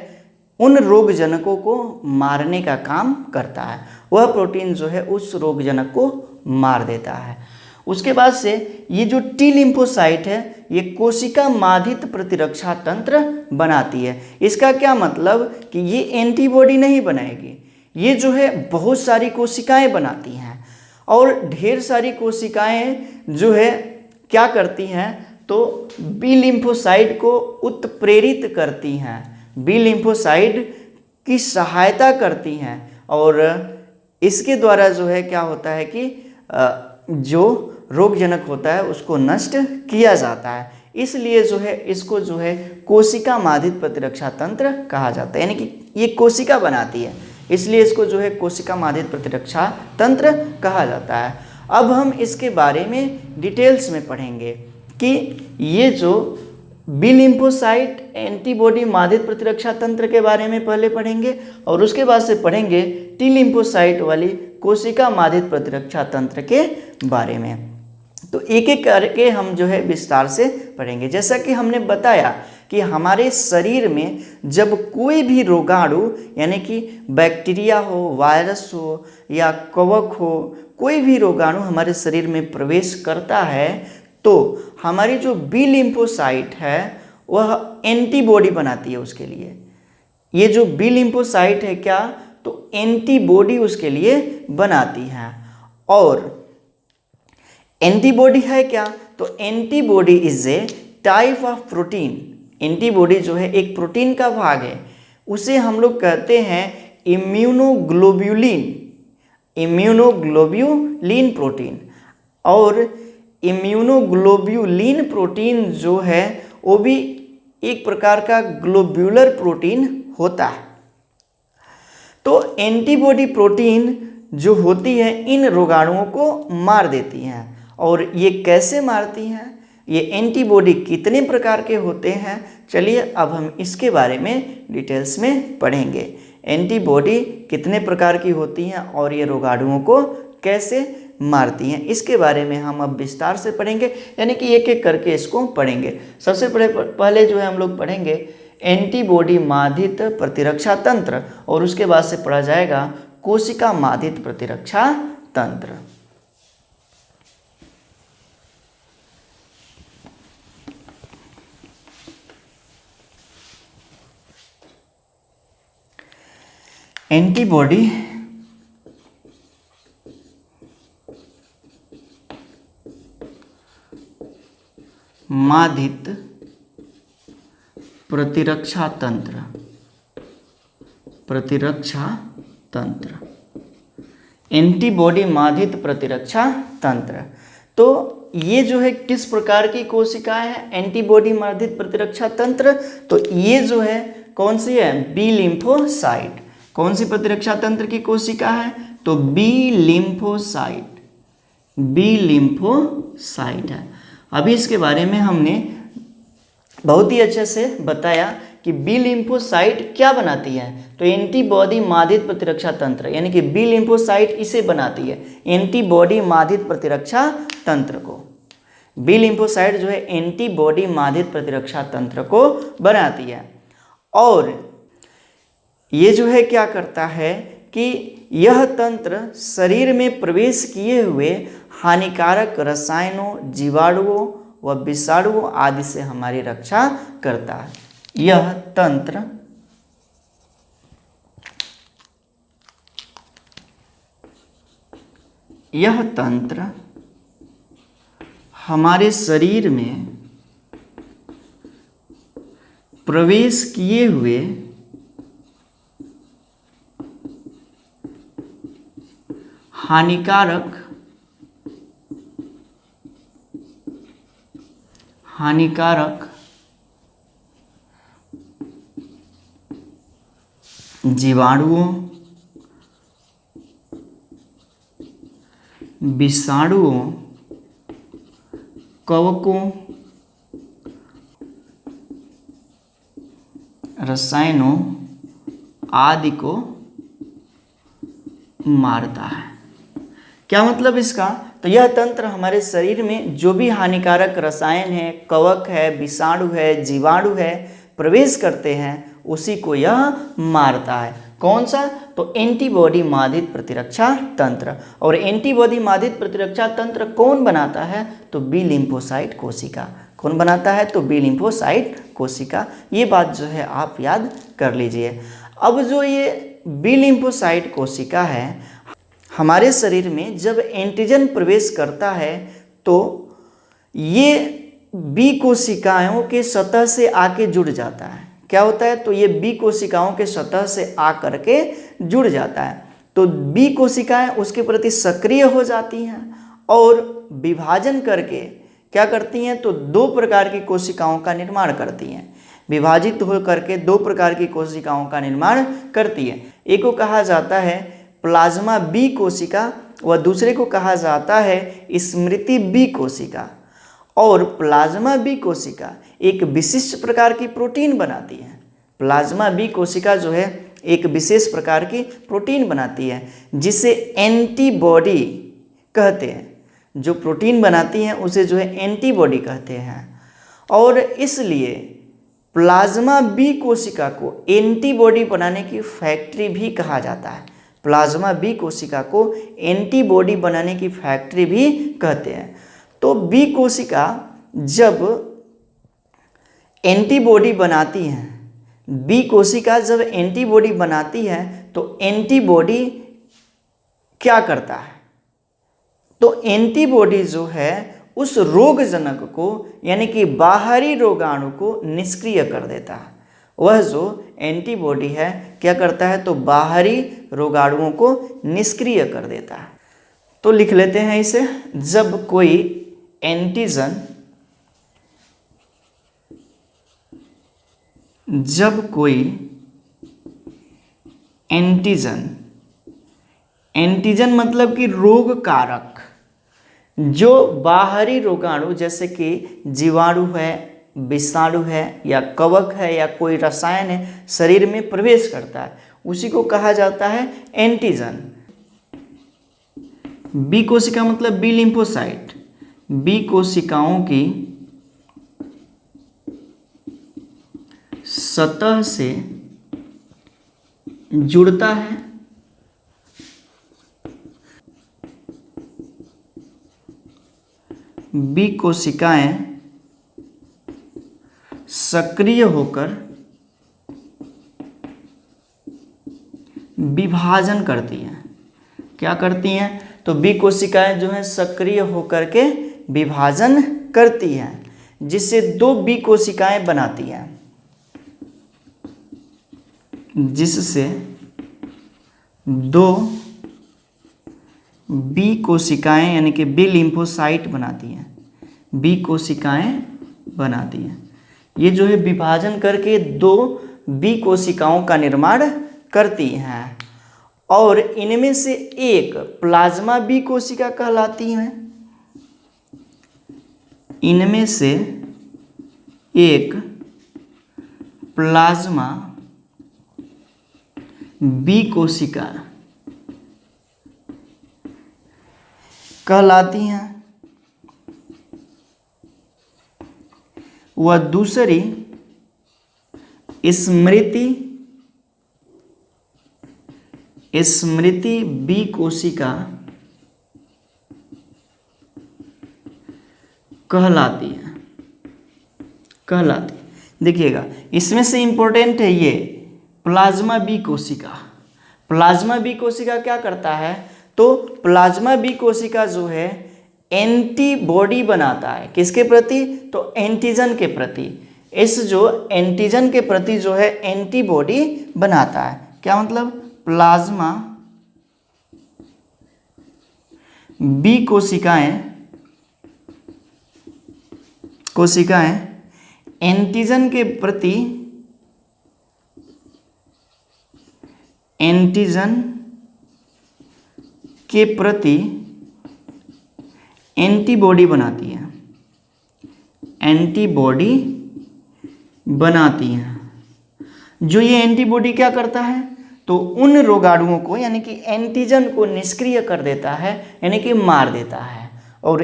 उन रोगजनकों को मारने का काम करता है, वह प्रोटीन जो है उस रोगजनक को मार देता है। उसके बाद से ये जो टी लिम्फोसाइट है ये कोशिका माधित प्रतिरक्षा तंत्र बनाती है। इसका क्या मतलब कि ये एंटीबॉडी नहीं बनाएगी, ये जो है बहुत सारी कोशिकाएं बनाती हैं और ढेर सारी कोशिकाएं जो है क्या करती हैं तो बी लिम्फोसाइट को उत्प्रेरित करती हैं, बी लिम्फोसाइट की सहायता करती हैं और इसके द्वारा जो है क्या होता है कि जो रोगजनक होता है उसको नष्ट किया जाता है। इसलिए जो है इसको जो है कोशिका माधित प्रतिरक्षा तंत्र कहा जाता है। यानी कि ये कोशिका बनाती है इसलिए इसको जो है कोशिका माधित प्रतिरक्षा तंत्र कहा जाता है। अब हम इसके बारे में डिटेल्स में पढ़ेंगे कि ये जो बी लिम्फोसाइट एंटीबॉडी माधित प्रतिरक्षा तंत्र के बारे में पहले पढ़ेंगे और उसके बाद से पढ़ेंगे टी लिम्फोसाइट वाली कोशिका माधित प्रतिरक्षा तंत्र के बारे में। तो एक एक करके हम जो है विस्तार से पढ़ेंगे। जैसा कि हमने बताया कि हमारे शरीर में जब कोई भी रोगाणु यानी कि बैक्टीरिया हो, वायरस हो या कवक हो, कोई भी रोगाणु हमारे शरीर में प्रवेश करता है तो हमारी जो बी लिम्फोसाइट है वह एंटीबॉडी बनाती है उसके लिए। ये जो बी लिम्फोसाइट है क्या, तो एंटीबॉडी उसके लिए बनाती है। और एंटीबॉडी है क्या, तो antibody is a type of protein. Antibody जो है एक प्रोटीन का भाग है, उसे हम लोग कहते हैं इम्यूनोग्लोब्यूलिन। Immunoglobulin protein. और इम्यूनोग्लोब्यूलिन प्रोटीन जो है वो भी एक प्रकार का ग्लोब्यूलर प्रोटीन होता है। तो एंटीबॉडी प्रोटीन जो होती है इन रोगाणुओं को मार देती हैं। और ये कैसे मारती हैं, ये एंटीबॉडी कितने प्रकार के होते हैं, चलिए अब हम इसके बारे में डिटेल्स में पढ़ेंगे। एंटीबॉडी कितने प्रकार की होती हैं और ये रोगाणुओं को कैसे मारती हैं, इसके बारे में हम अब विस्तार से पढ़ेंगे, यानी कि एक एक करके इसको पढ़ेंगे। सबसे पहले जो है हम लोग पढ़ेंगे एंटीबॉडी माधित प्रतिरक्षा तंत्र, और उसके बाद से पढ़ा जाएगा कोशिका माधित प्रतिरक्षा तंत्र। एंटीबॉडी माधित प्रतिरक्षा तंत्र। प्रतिरक्षा तंत्र, एंटीबॉडी माधित प्रतिरक्षा तंत्र। तो ये जो है किस प्रकार की कोशिकाएं हैं एंटीबॉडी माधित प्रतिरक्षा तंत्र, तो ये जो है कौन सी है, बी लिम्फोसाइट। कौन सी प्रतिरक्षा तंत्र की कोशिका है, तो बी लिम्फोसाइट। बी लिम्फोसाइट है। अभी इसके बारे में हमने बहुत ही अच्छे से बताया कि बी लिम्फोसाइट क्या बनाती है, तो एंटीबॉडी माधित प्रतिरक्षा तंत्र, यानी कि बी लिम्फोसाइट इसे बनाती है, एंटीबॉडी माधित प्रतिरक्षा तंत्र को। बी लिम्फोसाइट जो है एंटीबॉडी माधित प्रतिरक्षा तंत्र को बनाती है। और ये जो है क्या करता है कि यह तंत्र शरीर में प्रवेश किए हुए हानिकारक रसायनों, जीवाणुओं व विषाणुओं आदि से हमारी रक्षा करता है। यह तंत्र हमारे शरीर में प्रवेश किए हुए हानिकारक जीवाणुओं, विषाणुओं, कवकों, रसायनों आदि को मारता है। क्या मतलब इसका, तो यह तंत्र हमारे शरीर में जो भी हानिकारक रसायन है, कवक है, विषाणु है, जीवाणु है, प्रवेश करते हैं उसी को यह मारता है। कौन सा, तो एंटीबॉडी माधित प्रतिरक्षा तंत्र। और एंटीबॉडी माधित प्रतिरक्षा तंत्र कौन बनाता है, तो बी लिम्फोसाइट कोशिका। कौन बनाता है, तो बी लिम्फोसाइट कोशिका। ये बात जो है आप याद कर लीजिए। अब जो ये बी लिम्फोसाइट कोशिका है हमारे शरीर में जब एंटीजन प्रवेश करता है तो ये बी कोशिकाओं के सतह से आके जुड़ जाता है। क्या होता है, तो ये बी कोशिकाओं के सतह से आ करके जुड़ जाता है। तो बी कोशिकाएं उसके प्रति सक्रिय हो जाती हैं और विभाजन करके क्या करती हैं, तो दो प्रकार की कोशिकाओं का निर्माण करती हैं। विभाजित हो करके दो प्रकार की कोशिकाओं का निर्माण करती है। एक को कहा जाता है प्लाज्मा बी कोशिका व दूसरे को कहा जाता है स्मृति बी कोशिका। और प्लाज्मा बी कोशिका एक विशिष्ट प्रकार की प्रोटीन बनाती है। प्लाज्मा बी कोशिका जो है एक विशेष प्रकार की प्रोटीन बनाती है जिसे एंटीबॉडी कहते हैं। जो प्रोटीन बनाती हैं उसे जो है एंटीबॉडी कहते हैं। और इसलिए प्लाज्मा बी कोशिका को एंटीबॉडी बनाने की फैक्ट्री भी कहा जाता है। प्लाज्मा बी कोशिका को एंटीबॉडी बनाने की फैक्ट्री भी कहते हैं। तो बी कोशिका जब एंटीबॉडी बनाती है, बी कोशिका जब एंटीबॉडी बनाती है तो एंटीबॉडी क्या करता है? तो एंटीबॉडी जो है उस रोगजनक को यानी कि बाहरी रोगाणु को निष्क्रिय कर देता है। वह जो एंटीबॉडी है क्या करता है? तो बाहरी रोगाणुओं को निष्क्रिय कर देता है। तो लिख लेते हैं इसे, जब कोई एंटीजन एंटीजन मतलब कि रोग कारक, जो बाहरी रोगाणु जैसे कि जीवाणु है, विषाणु है या कवक है या कोई रसायन है शरीर में प्रवेश करता है, उसी को कहा जाता है एंटीजन। बी कोशिका मतलब बी लिम्फोसाइट, बी कोशिकाओं की सतह से जुड़ता है बी कोशिकाएं सक्रिय होकर विभाजन करती हैं। क्या करती हैं? तो बी कोशिकाएं जो हैं सक्रिय होकर के विभाजन करती हैं, जिससे दो बी कोशिकाएं बनाती हैं, जिससे दो बी कोशिकाएं यानी कि बी लिम्फोसाइट बनाती हैं, बी कोशिकाएं बनाती हैं। ये जो है विभाजन करके दो बी कोशिकाओं का निर्माण करती हैं और इनमें से एक प्लाज्मा बी कोशिका कहलाती है। इनमें से एक प्लाज्मा बी कोशिका कहलाती हैं। वह दूसरी स्मृति बी कोशिका कहलाती। देखिएगा, इसमें से इंपॉर्टेंट है ये प्लाज्मा बी कोशिका। प्लाज्मा बी कोशिका क्या करता है? तो प्लाज्मा बी कोशिका जो है एंटीबॉडी बनाता है। किसके प्रति? तो एंटीजन के प्रति। इस जो एंटीजन के प्रति जो है एंटीबॉडी बनाता है। क्या मतलब? प्लाज्मा बी कोशिकाएं एंटीजन के प्रति एंटीबॉडी बनाती है, जो ये एंटीबॉडी क्या करता है? तो उन रोगाणुओं को यानी कि एंटीजन को निष्क्रिय कर देता है, यानी कि मार देता है। और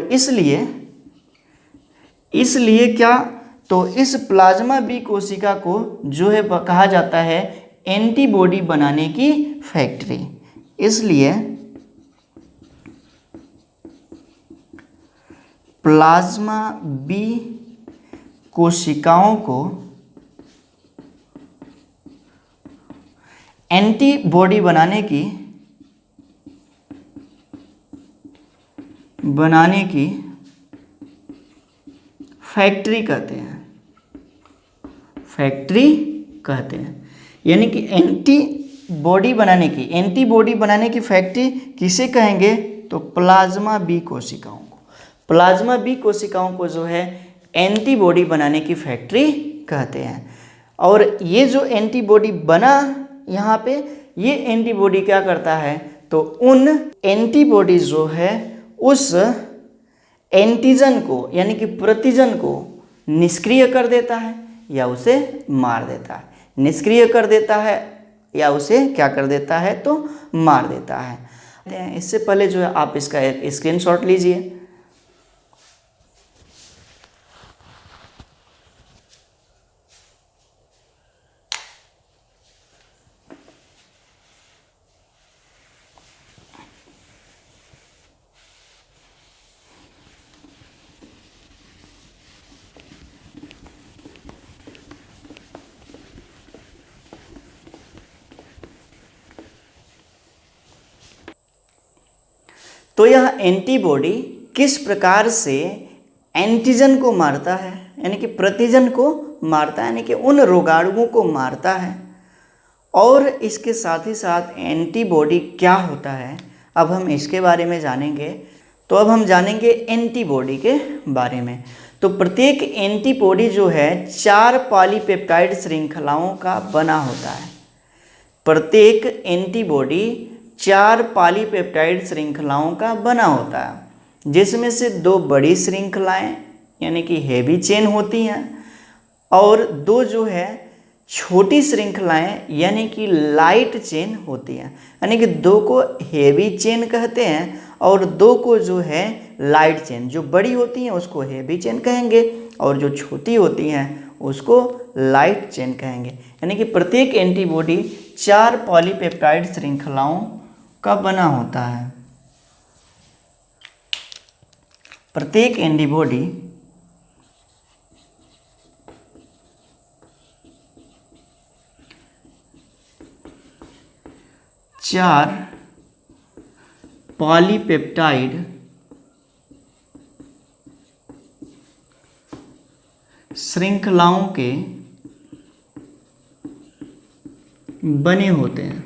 इसलिए क्या? तो इस प्लाज्मा बी कोशिका को जो है कहा जाता है एंटीबॉडी बनाने की फैक्ट्री। इसलिए प्लाज्मा बी कोशिकाओं को एंटीबॉडी बनाने की फैक्ट्री कहते हैं। यानी कि एंटीबॉडी बनाने की फैक्ट्री किसे कहेंगे? तो प्लाज्मा बी कोशिकाओं को। प्लाज्मा बी कोशिकाओं को जो है एंटीबॉडी बनाने की फैक्ट्री कहते हैं। और ये जो एंटीबॉडी बना यहाँ पे, ये एंटीबॉडी क्या करता है? तो उन एंटीबॉडी जो है उस एंटीजन को यानी कि प्रतिजन को निष्क्रिय कर देता है या उसे मार देता है। निष्क्रिय कर देता है या उसे क्या कर देता है? तो मार देता है। इससे पहले जो है आप इसका एक स्क्रीनशॉट लीजिए। तो यह एंटीबॉडी किस प्रकार से एंटीजन को मारता है, यानी कि प्रतिजन को मारता है, यानी कि उन रोगाणुओं को मारता है। और इसके साथ ही साथ एंटीबॉडी क्या होता है, अब हम इसके बारे में जानेंगे। तो अब हम जानेंगे एंटीबॉडी के बारे में। तो प्रत्येक एंटीबॉडी जो है 4 पॉलीपेप्टाइड श्रृंखलाओं का बना होता है। प्रत्येक एंटीबॉडी 4 पॉलीपेप्टाइड श्रृंखलाओं का बना होता है, जिसमें से 2 बड़ी श्रृंखलाएं यानी कि हेवी चेन होती हैं और 2 जो है छोटी श्रृंखलाएं यानी कि लाइट चेन होती हैं। यानी कि 2 को हेवी चेन कहते हैं और 2 को जो है लाइट चेन। जो बड़ी होती हैं उसको हेवी चेन कहेंगे और जो छोटी होती हैं उसको लाइट चेन कहेंगे। यानी कि प्रत्येक एंटीबॉडी 4 पॉलीपेप्टाइड श्रृंखलाओं का बना होता है। प्रत्येक एंटीबॉडी 4 पॉलीपेप्टाइड श्रृंखलाओं के बने होते हैं,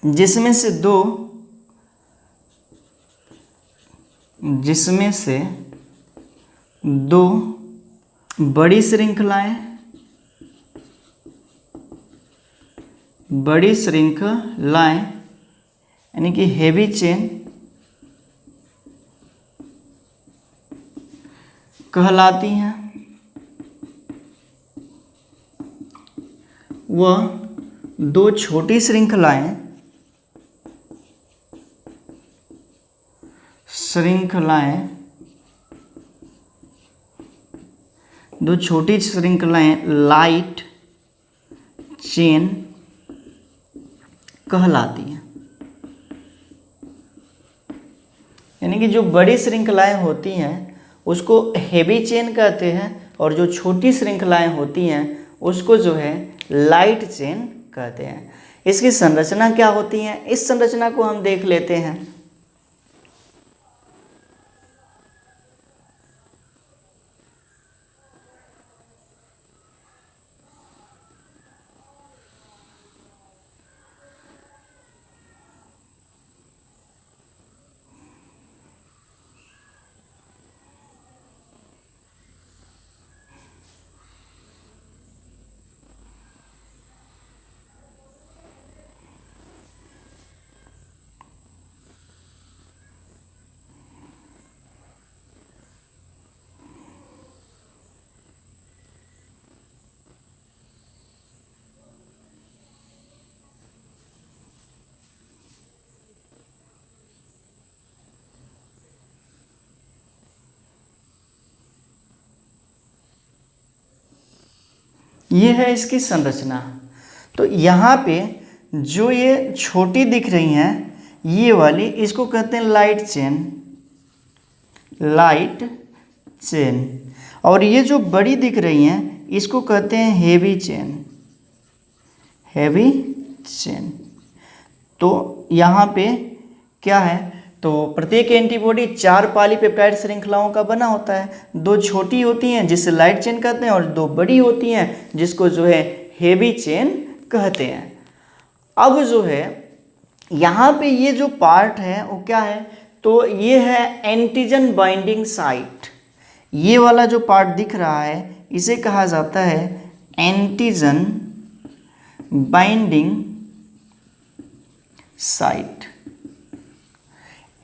जिसमें से 2 बड़ी श्रृंखलाएं यानी कि हेवी चेन कहलाती हैं, वह 2 छोटी श्रृंखलाएं लाइट चेन कहलाती हैं। यानी कि जो बड़ी श्रृंखलाएं होती हैं उसको हेवी चेन कहते हैं और जो छोटी श्रृंखलाएं होती हैं उसको जो है लाइट चेन कहते हैं। इसकी संरचना क्या होती है, इस संरचना को हम देख लेते हैं। ये है इसकी संरचना। तो यहाँ पे जो ये छोटी दिख रही हैं ये वाली, इसको कहते हैं लाइट चेन, और ये जो बड़ी दिख रही हैं इसको कहते हैं हेवी चेन। तो यहाँ पे क्या है, तो प्रत्येक एंटीबॉडी 4 पॉलीपेप्टाइड श्रृंखलाओं का बना होता है। 2 छोटी होती हैं जिसे लाइट चेन कहते हैं और 2 बड़ी होती हैं जिसको जो है हेवी चेन कहते हैं। अब जो है यहाँ पे ये जो पार्ट है वो क्या है, तो ये है एंटीजन बाइंडिंग साइट। ये वाला जो पार्ट दिख रहा है इसे कहा जाता है antigen binding site.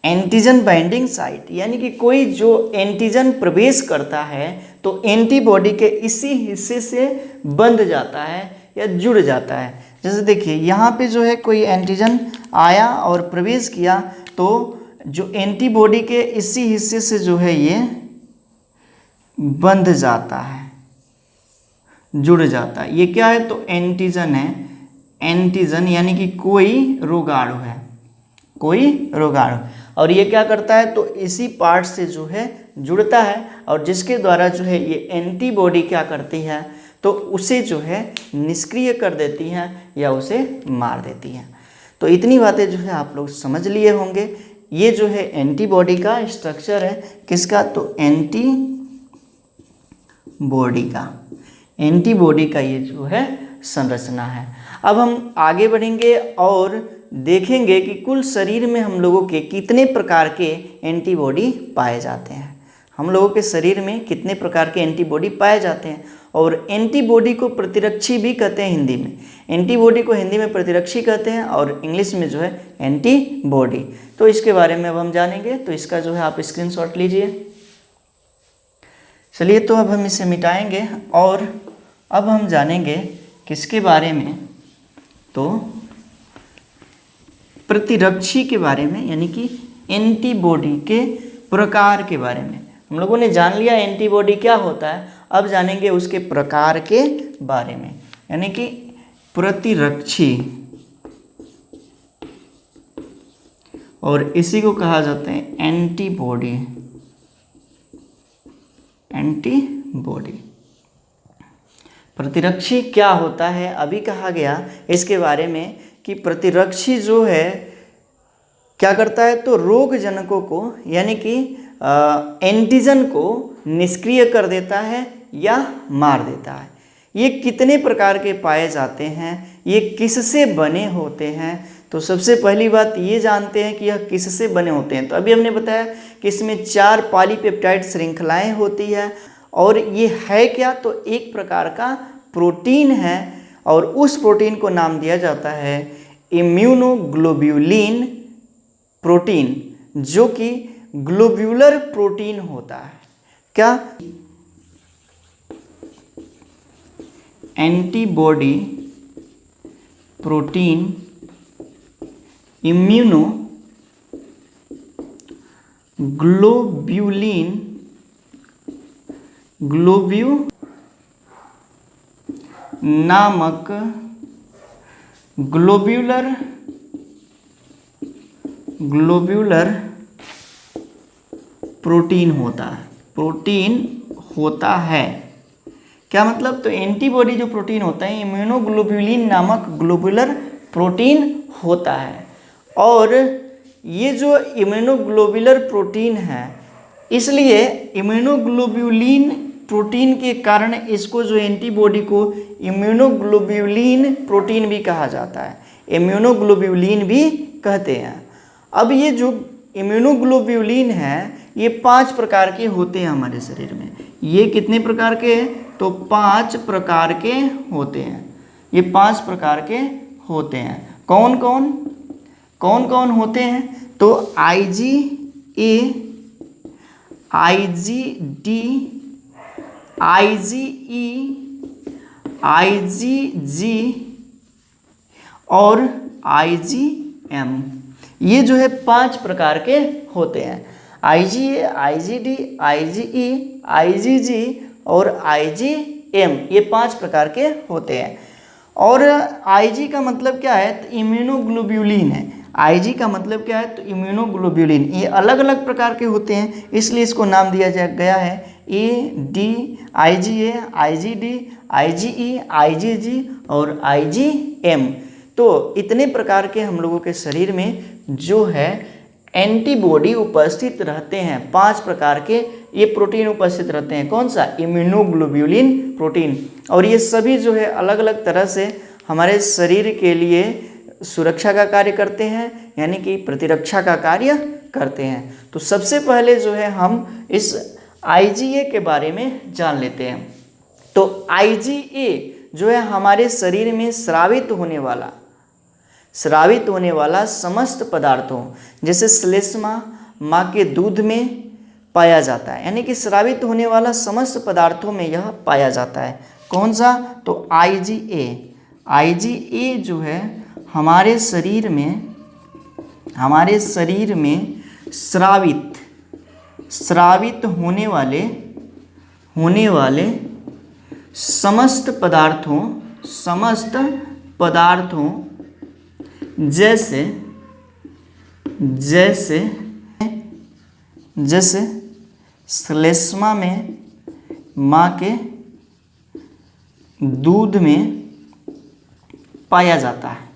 Antigen binding site यानी कि कोई जो एंटीजन प्रवेश करता है तो एंटीबॉडी के इसी हिस्से से बंध जाता है या जुड़ जाता है। जैसे देखिए यहाँ पे जो है कोई एंटीजन आया और प्रवेश किया तो जो एंटीबॉडी के इसी हिस्से से जो है ये बंध जाता है, जुड़ जाता है। ये क्या है, तो एंटीजन है। एंटीजन यानी कि कोई रोगाणु है, और ये क्या करता है, तो इसी पार्ट से जो है जुड़ता है और जिसके द्वारा जो है ये एंटीबॉडी क्या करती है, तो उसे जो है निष्क्रिय कर देती हैं या उसे मार देती हैं। तो इतनी बातें जो है आप लोग समझ लिए होंगे। ये जो है एंटीबॉडी का स्ट्रक्चर है, किसका, तो एंटीबॉडी का ये जो है संरचना है। अब हम आगे बढ़ेंगे और देखेंगे कि कुल शरीर में हम लोगों के कितने प्रकार के एंटीबॉडी पाए जाते हैं। हम लोगों के शरीर में कितने प्रकार के एंटीबॉडी पाए जाते हैं। और एंटीबॉडी को प्रतिरक्षी भी कहते हैं हिंदी में। एंटीबॉडी को हिंदी में प्रतिरक्षी कहते हैं और इंग्लिश में जो है एंटीबॉडी। तो इसके बारे में अब हम जानेंगे। तो इसका जो है आप स्क्रीनशॉट लीजिए। चलिए, तो अब हम इसे मिटाएंगे और अब हम जानेंगे किसके बारे में, तो प्रतिरक्षी के बारे में, यानी कि एंटीबॉडी के प्रकार के बारे में। हम लोगों ने जान लिया एंटीबॉडी क्या होता है, अब जानेंगे उसके प्रकार के बारे में, यानी कि प्रतिरक्षी, और इसी को कहा जाता है एंटीबॉडी। प्रतिरक्षी क्या होता है, अभी कहा गया इसके बारे में कि प्रतिरक्षी जो है क्या करता है, तो रोग जनकों को, यानी कि एंटीजन को निष्क्रिय कर देता है या मार देता है। ये कितने प्रकार के पाए जाते हैं, ये किससे बने होते हैं। तो सबसे पहली बात ये जानते हैं कि यह किससे बने होते हैं। तो अभी हमने बताया कि इसमें 4 पॉलीपेप्टाइड श्रृंखलाएं होती है और ये है क्या, तो एक प्रकार का प्रोटीन है और उस प्रोटीन को नाम दिया जाता है इम्यूनोग्लोब्यूलिन प्रोटीन, जो कि ग्लोब्यूलर प्रोटीन होता है। क्या, एंटीबॉडी प्रोटीन ग्लोब्यूलिन नामक ग्लोब्यूलर प्रोटीन होता है। क्या मतलब, तो एंटीबॉडी जो प्रोटीन होता है इम्यूनोग्लोब्यूलिन नामक ग्लोब्यूलर प्रोटीन होता है। और ये जो इम्यूनोग्लोब्यूलर प्रोटीन है, इसलिए इम्यूनोग्लोब्यूलिन प्रोटीन के कारण इसको जो एंटीबॉडी को इम्यूनोग्लोब्यूलिन प्रोटीन भी कहा जाता है, इम्यूनोग्लोब्यूलिन भी कहते हैं। अब ये जो इम्यूनोग्लोब्यूलिन है ये 5 प्रकार के होते हैं हमारे शरीर में। ये कितने प्रकार के हैं, तो 5 प्रकार के होते हैं। ये 5 प्रकार के होते हैं। कौन कौन होते हैं, तो IgA, IgD, IgE, IgG और IgM। ये जो है 5 प्रकार के होते हैं। IgA, IgD, IgE, IgG और IgM, ये 5 प्रकार के होते हैं। और Ig का मतलब क्या है, तो इम्यूनोग्लोब्यूलिन है। Ig का मतलब क्या है, तो इम्यूनोग्लोब्यूलिन। ये अलग अलग प्रकार के होते हैं, इसलिए इसको नाम दिया गया है AD, IgA, IgD, IgE, IgG और IgM। तो इतने प्रकार के हम लोगों के शरीर में जो है एंटीबॉडी उपस्थित रहते हैं। 5 प्रकार के ये प्रोटीन उपस्थित रहते हैं। कौन सा, इम्यूनोग्लोब्यूलिन प्रोटीन। और ये सभी जो है अलग अलग तरह से हमारे शरीर के लिए सुरक्षा का कार्य करते हैं, यानी कि प्रतिरक्षा का कार्य करते हैं। तो सबसे पहले जो है हम इस IgA के बारे में जान लेते हैं। तो IgA जो है हमारे शरीर में स्रावित होने वाला समस्त पदार्थों, जैसे श्लेष्मा माँ के दूध में पाया जाता है, यानी कि स्रावित होने वाला समस्त पदार्थों में यह पाया जाता है। कौन सा, तो IgA जो है हमारे शरीर में स्रावित होने वाले समस्त पदार्थों जैसे श्लेष्मा में माँ के दूध में पाया जाता है।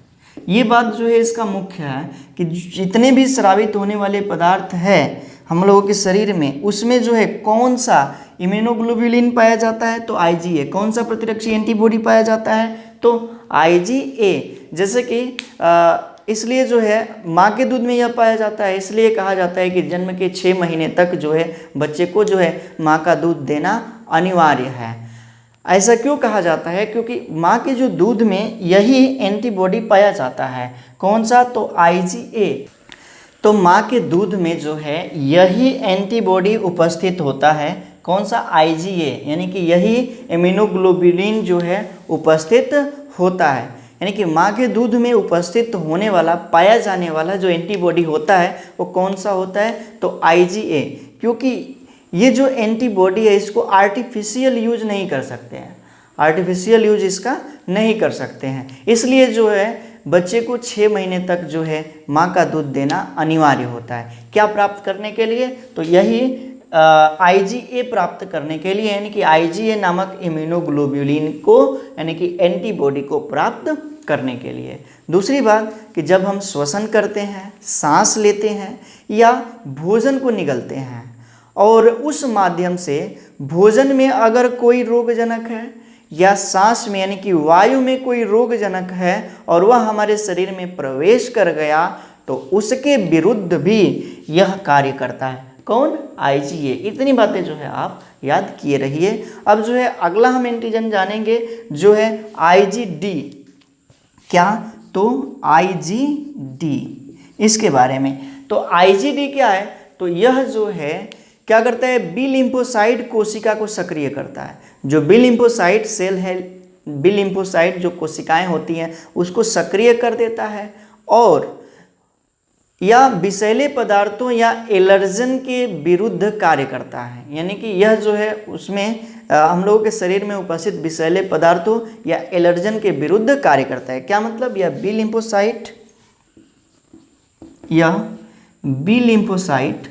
ये बात जो है इसका मुख्य है कि जितने भी स्रावित होने वाले पदार्थ है हम लोगों के शरीर में, उसमें जो है कौन सा इम्यूनोग्लोबुलिन पाया जाता है तो IgA, कौन सा प्रतिरक्षी एंटीबॉडी पाया जाता है तो IgA। जैसे कि इसलिए जो है माँ के दूध में यह पाया जाता है, इसलिए कहा जाता है कि जन्म के 6 महीने तक जो है बच्चे को जो है माँ का दूध देना अनिवार्य है। ऐसा क्यों कहा जाता है? क्योंकि माँ के जो दूध में यही एंटीबॉडी पाया जाता है, कौन सा तो IgA। तो माँ के दूध में जो है यही एंटीबॉडी उपस्थित होता है, कौन सा IgA, यानी कि यही इम्यूनोग्लोबुलिन जो है उपस्थित होता है। यानी कि माँ के दूध में उपस्थित होने वाला पाया जाने वाला जो एंटीबॉडी होता है वो कौन सा होता है तो IgA। क्योंकि ये जो एंटीबॉडी है इसको आर्टिफिशियल यूज नहीं कर सकते हैं, आर्टिफिशियल यूज इसका नहीं कर सकते हैं, इसलिए जो है बच्चे को 6 महीने तक जो है माँ का दूध देना अनिवार्य होता है। क्या प्राप्त करने के लिए तो यही IgA प्राप्त करने के लिए, यानी कि IgA नामक इम्यूनोग्लोबुलिन को यानी कि एंटीबॉडी को प्राप्त करने के लिए। दूसरी बात कि जब हम श्वसन करते हैं, सांस लेते हैं या भोजन को निगलते हैं और उस माध्यम से भोजन में अगर कोई रोगजनक है या सांस में यानी कि वायु में कोई रोगजनक है और वह हमारे शरीर में प्रवेश कर गया तो उसके विरुद्ध भी यह कार्य करता है, कौन IgA। इतनी बातें जो है आप याद किए रहिए। अब जो है अगला हम एंटीजन जानेंगे जो है IgD। क्या तो IgD, इसके बारे में तो IgD क्या है तो यह जो है क्या करता है बी लिम्फोसाइट कोशिका को सक्रिय करता है। जो बी लिम्फोसाइट सेल है, बी लिम्फोसाइट जो कोशिकाएं होती हैं उसको सक्रिय कर देता है और या विषैले पदार्थों या एलर्जन के विरुद्ध कार्य करता है। यानी कि यह जो है उसमें हम लोगों के शरीर में उपस्थित विषैले पदार्थों या एलर्जन के विरुद्ध कार्य करता है। क्या मतलब यह बी लिम्फोसाइट या बी लिम्फोसाइट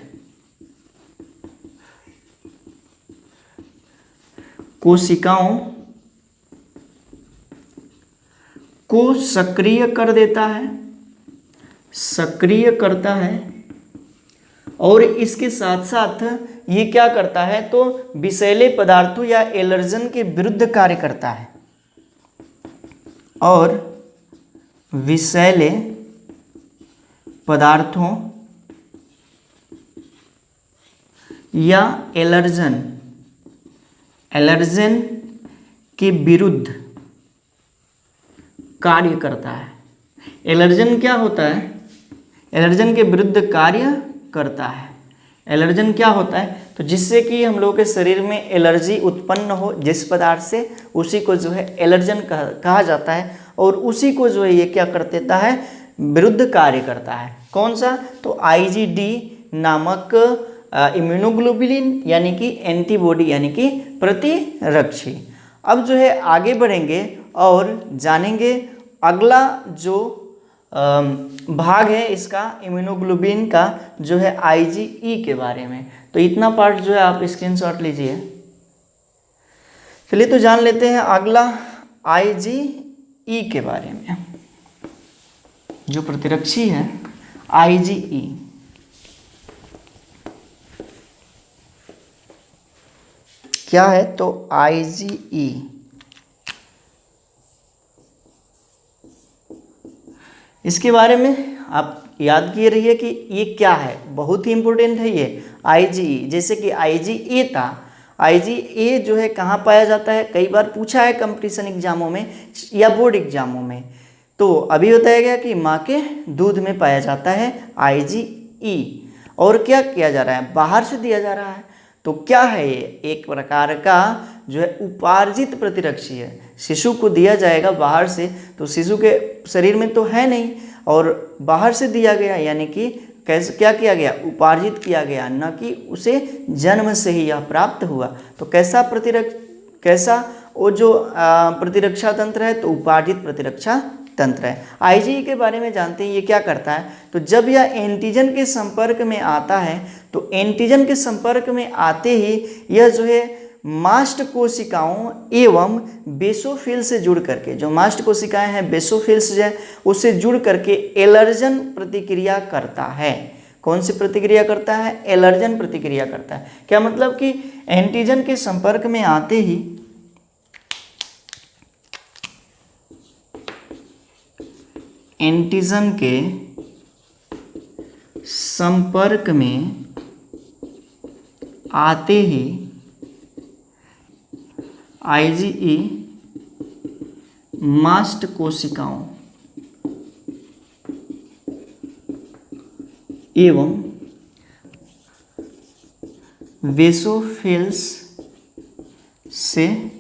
कोशिकाओं को सक्रिय कर देता है, सक्रिय करता है और इसके साथ साथ ये क्या करता है तो विषैले पदार्थों या एलर्जन के विरुद्ध कार्य करता है और विषैले पदार्थों या एलर्जन के विरुद्ध कार्य करता है। एलर्जन क्या होता है? एलर्जन के विरुद्ध कार्य करता है। एलर्जन क्या होता है तो जिससे कि हम लोगों के शरीर में एलर्जी उत्पन्न हो जिस पदार्थ से, उसी को जो है एलर्जन कहा जाता है और उसी को जो है ये क्या कर देता है विरुद्ध कार्य करता है। कौन सा तो IgD नामक इम्यूनोग्लोबुलिन यानी कि एंटीबॉडी यानी कि प्रतिरक्षी। अब जो है आगे बढ़ेंगे और जानेंगे अगला जो भाग है इसका इम्यूनोग्लोबुलिन का जो है IgE के बारे में। तो इतना पार्ट जो है आप स्क्रीनशॉट लीजिए। चलिए तो जान लेते हैं अगला IgE के बारे में। जो प्रतिरक्षी है IgE, क्या है तो IgE इसके बारे में आप याद किए रहिए कि ये क्या है, बहुत ही इंपॉर्टेंट है ये IgE। जैसे कि IgA था, IgA जो है कहाँ पाया जाता है, कई बार पूछा है कंपटीशन एग्जामों में या बोर्ड एग्जामों में। तो अभी बताया गया कि माँ के दूध में पाया जाता है IgE और क्या किया जा रहा है बाहर से दिया जा रहा है। तो क्या है ये एक प्रकार का जो है उपार्जित प्रतिरक्षी है। शिशु को दिया जाएगा बाहर से तो शिशु के शरीर में तो है नहीं और बाहर से दिया गया, यानी कि कैसे क्या किया गया उपार्जित किया गया, न कि उसे जन्म से ही यह प्राप्त हुआ। तो कैसा वो जो प्रतिरक्षा तंत्र है तो उपार्जित प्रतिरक्षा तंत्र है। IgE के बारे में जानते हैं ये क्या करता है तो जब यह एंटीजन के संपर्क में आता है तो एंटीजन के संपर्क में आते ही यह जो है मास्ट कोशिकाओं एवं बेसोफिल से जुड़ करके, जो मास्ट कोशिकाएं हैं बेसोफिल्स जो है उससे जुड़ करके एलर्जन प्रतिक्रिया करता है। कौन सी प्रतिक्रिया करता है? एलर्जन प्रतिक्रिया करता है। क्या मतलब कि एंटीजन के संपर्क में आते ही एंटीजन के संपर्क में आते ही आईजीई मास्ट कोशिकाओं एवं बेसोफिल्स से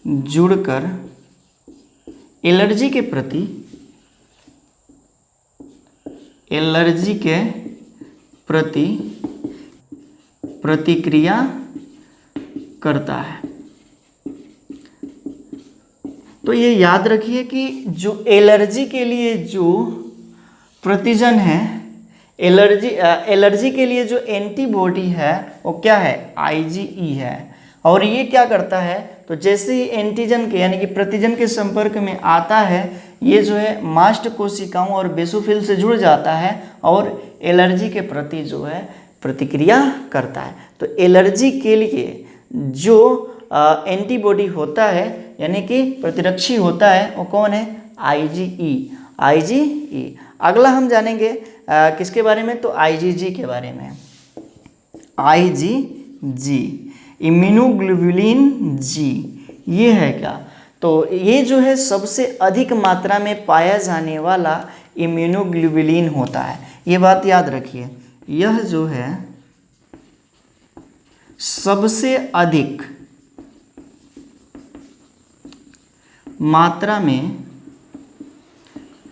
जुड़कर एलर्जी के प्रति प्रतिक्रिया करता है। तो ये याद रखिए कि जो एलर्जी के लिए जो प्रतिजन है, एलर्जी के लिए जो एंटीबॉडी है वो क्या है? आईजीई है। और ये क्या करता है? तो जैसे ही एंटीजन के यानी कि प्रतिजन के संपर्क में आता है, ये जो है मास्ट कोशिकाओं और बेसोफिल से जुड़ जाता है और एलर्जी के प्रति जो है प्रतिक्रिया करता है। तो एलर्जी के लिए जो एंटीबॉडी होता है यानी कि प्रतिरक्षी होता है वो कौन है? आईजीई। अगला हम जानेंगे किसके बारे में? तो आईजीजी के बारे में। आईजीजी इम्यूनोग्लोबुलिन जी, ये है क्या? तो ये जो है सबसे अधिक मात्रा में पाया जाने वाला इम्यूनोग्लोबुलिन होता है। ये बात याद रखिए, यह जो है सबसे अधिक मात्रा में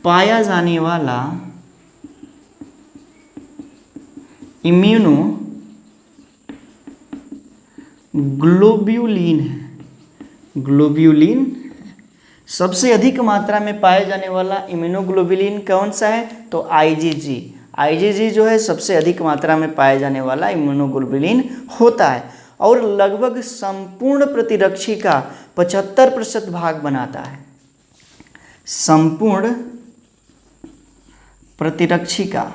पाया जाने वाला इम्यूनोग्लोबुलिन है। ग्लोब्यूलिन सबसे अधिक मात्रा में पाए जाने वाला इम्यूनोग्लोबुलिन कौन सा है? तो आईजीजी। आईजीजी जो है सबसे अधिक मात्रा में पाए जाने वाला इम्यूनोग्लोबुलिन होता है और लगभग संपूर्ण प्रतिरक्षी का 75% भाग बनाता है। संपूर्ण प्रतिरक्षी का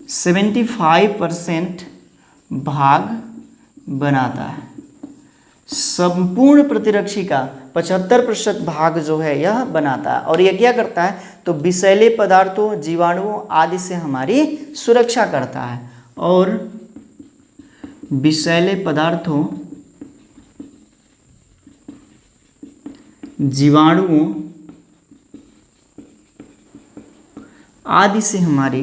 75% भाग बनाता है। संपूर्ण प्रतिरक्षी का 75% भाग जो है यह बनाता है। और यह क्या करता है? तो विषैले पदार्थों, जीवाणुओं आदि से हमारी सुरक्षा करता है। और विषैले पदार्थों, जीवाणुओं आदि से हमारी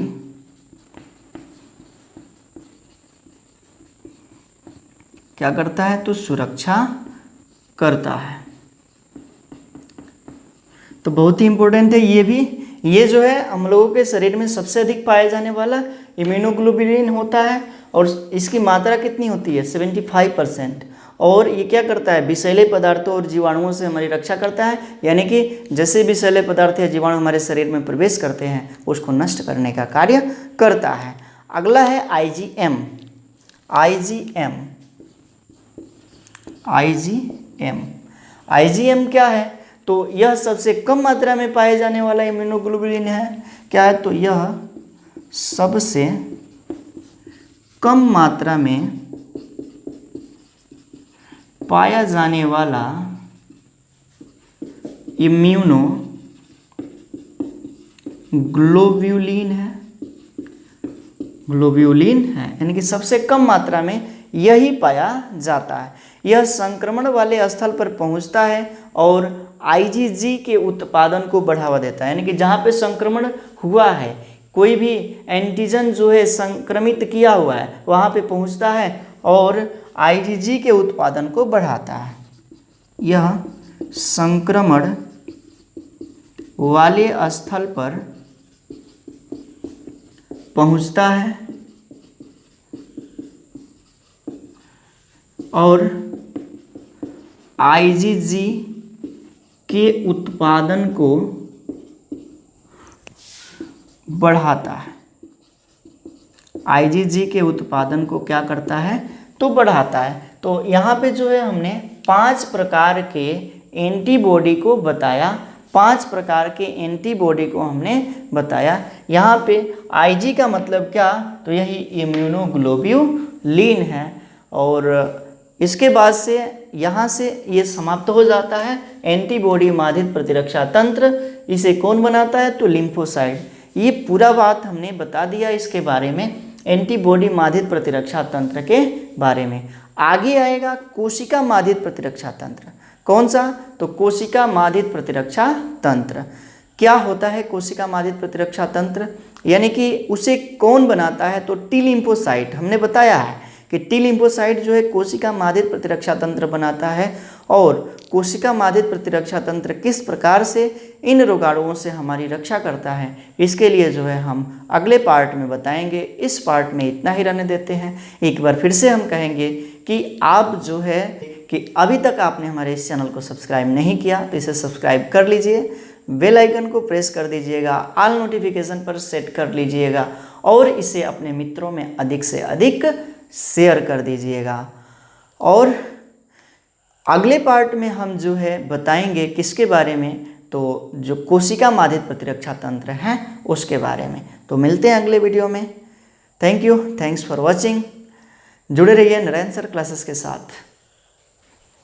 क्या करता है? तो सुरक्षा करता है। तो बहुत ही इंपॉर्टेंट है ये भी। ये जो है हम लोगों के शरीर में सबसे अधिक पाए जाने वाला इम्यूनोग्लोबुलिन होता है और इसकी मात्रा कितनी होती है? 75%। और ये क्या करता है? विषैले पदार्थों और जीवाणुओं से हमारी रक्षा करता है। यानी कि जैसे विषैले पदार्थ या जीवाणु हमारे शरीर में प्रवेश करते हैं उसको नष्ट करने का कार्य करता है। अगला है आईजीएम। आईजीएम क्या है? तो यह सबसे कम मात्रा में पाए जाने वाला इम्यूनोग्लोबुलिन है। क्या है? तो यह सबसे कम मात्रा में पाया जाने वाला इम्यूनोग्लोबुलिन है। यानी कि सबसे कम मात्रा में यही पाया जाता है। यह संक्रमण वाले स्थल पर पहुंचता है और आईजीजी के उत्पादन को बढ़ावा देता है। यानी कि जहाँ पे संक्रमण हुआ है, कोई भी एंटीजन जो है संक्रमित किया हुआ है, वहाँ पे पहुँचता है और आईजीजी के उत्पादन को बढ़ाता है। यह संक्रमण वाले स्थल पर पहुँचता है और आईजीजी के उत्पादन को बढ़ाता है। आईजीजी के उत्पादन को क्या करता है, तो बढ़ाता है। तो यहाँ पे जो है हमने 5 प्रकार के एंटीबॉडी को बताया, 5 प्रकार के एंटीबॉडी को हमने बताया। यहाँ पे आईजी का मतलब क्या, तो यही इम्यूनोग्लोब्युलिन है। और इसके बाद से यहाँ से ये समाप्त हो जाता है एंटीबॉडी माधित प्रतिरक्षा तंत्र। इसे कौन बनाता है, तो लिम्फोसाइट। ये पूरा बात हमने बता दिया इसके बारे में, एंटीबॉडी माधित प्रतिरक्षा तंत्र के बारे में। आगे आएगा कोशिका माधित प्रतिरक्षा तंत्र। कौन सा, तो कोशिका माधित प्रतिरक्षा तंत्र। क्या होता है कोशिका माधित प्रतिरक्षा तंत्र, यानी कि उसे कौन बनाता है, तो टी लिम्फोसाइट। हमने बताया है कि टी लिम्फोसाइट जो है कोशिका माधित प्रतिरक्षा तंत्र बनाता है। और कोशिका माधित प्रतिरक्षा तंत्र किस प्रकार से इन रोगाणुओं से हमारी रक्षा करता है, इसके लिए जो है हम अगले पार्ट में बताएंगे। इस पार्ट में इतना ही रहने देते हैं। एक बार फिर से हम कहेंगे कि आप जो है कि अभी तक आपने हमारे इस चैनल को सब्सक्राइब नहीं किया तो इसे सब्सक्राइब कर लीजिए, बेल आइकन को प्रेस कर दीजिएगा, ऑल नोटिफिकेशन पर सेट कर लीजिएगा और इसे अपने मित्रों में अधिक से अधिक शेयर कर दीजिएगा। और अगले पार्ट में हम जो है बताएंगे किसके बारे में, तो जो कोशिका माधित प्रतिरक्षा तंत्र है उसके बारे में। तो मिलते हैं अगले वीडियो में। Thank you, thanks for watching. जुड़े रहिए नारायण सर क्लासेस के साथ।